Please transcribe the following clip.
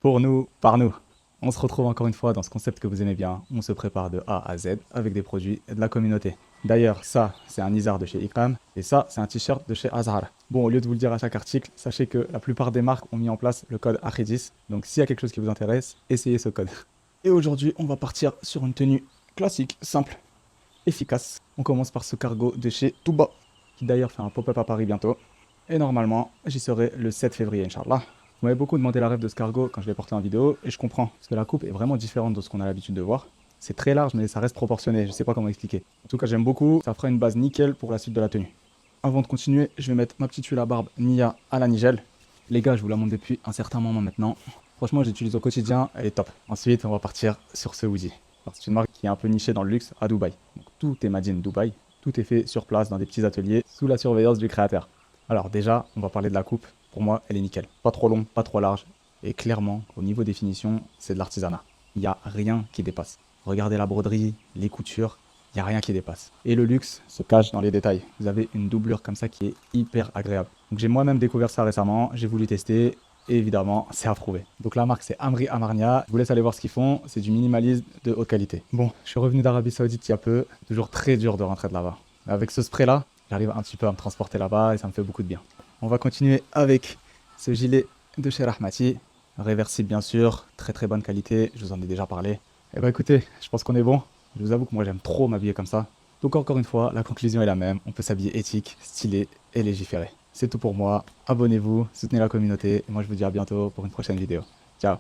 Pour nous, par nous. On se retrouve encore une fois dans ce concept que vous aimez bien. On se prépare de A à Z avec des produits de la communauté. D'ailleurs, ça, c'est un Izar de chez Ikram et ça, c'est un t-shirt de chez Azhar. Bon, au lieu de vous le dire à chaque article, sachez que la plupart des marques ont mis en place le code Akhidis. Donc, s'il y a quelque chose qui vous intéresse, essayez ce code. Et aujourd'hui, on va partir sur une tenue classique, simple, efficace. On commence par ce cargo de chez Touba, qui d'ailleurs fait un pop-up à Paris bientôt. Et normalement, j'y serai le 7 février, Inch'Allah. Vous m'avez beaucoup demandé la rêve de ce cargo quand je l'ai porté en vidéo, et je comprends, parce que la coupe est vraiment différente de ce qu'on a l'habitude de voir. C'est très large, mais ça reste proportionné, je sais pas comment expliquer. En tout cas, j'aime beaucoup, ça fera une base nickel pour la suite de la tenue. Avant de continuer, je vais mettre ma petite huile à barbe Nia à la Nigel. Les gars, je vous la montre depuis un certain moment maintenant. Franchement, j'utilise au quotidien, elle est top. Ensuite, on va partir sur ce hoodie. Alors, c'est une marque qui est un peu nichée dans le luxe à Dubaï. Donc, tout est made in Dubaï, tout est fait sur place dans des petits ateliers sous la surveillance du créateur. Alors déjà, on va parler de la coupe. Pour moi, elle est nickel. Pas trop long, pas trop large. Et clairement, au niveau des finitions, c'est de l'artisanat. Il n'y a rien qui dépasse. Regardez la broderie, les coutures, il n'y a rien qui dépasse. Et le luxe se cache dans les détails. Vous avez une doublure comme ça qui est hyper agréable. Donc j'ai moi-même découvert ça récemment, j'ai voulu tester. Et évidemment, c'est approuvé. Donc la marque, c'est Amri Amarnia. Je vous laisse aller voir ce qu'ils font. C'est du minimalisme de haute qualité. Bon, je suis revenu d'Arabie Saoudite il y a peu. Toujours très dur de rentrer de là-bas. Avec ce spray-là, j'arrive un petit peu à me transporter là-bas et ça me fait beaucoup de bien. On va continuer avec ce gilet de chez Rahmati. Réversible bien sûr, très très bonne qualité, je vous en ai déjà parlé. Et bah écoutez, je pense qu'on est bon. Je vous avoue que moi j'aime trop m'habiller comme ça. Donc encore une fois, la conclusion est la même. On peut s'habiller éthique, stylé et légiféré. C'est tout pour moi. Abonnez-vous, soutenez la communauté. Et moi je vous dis à bientôt pour une prochaine vidéo. Ciao.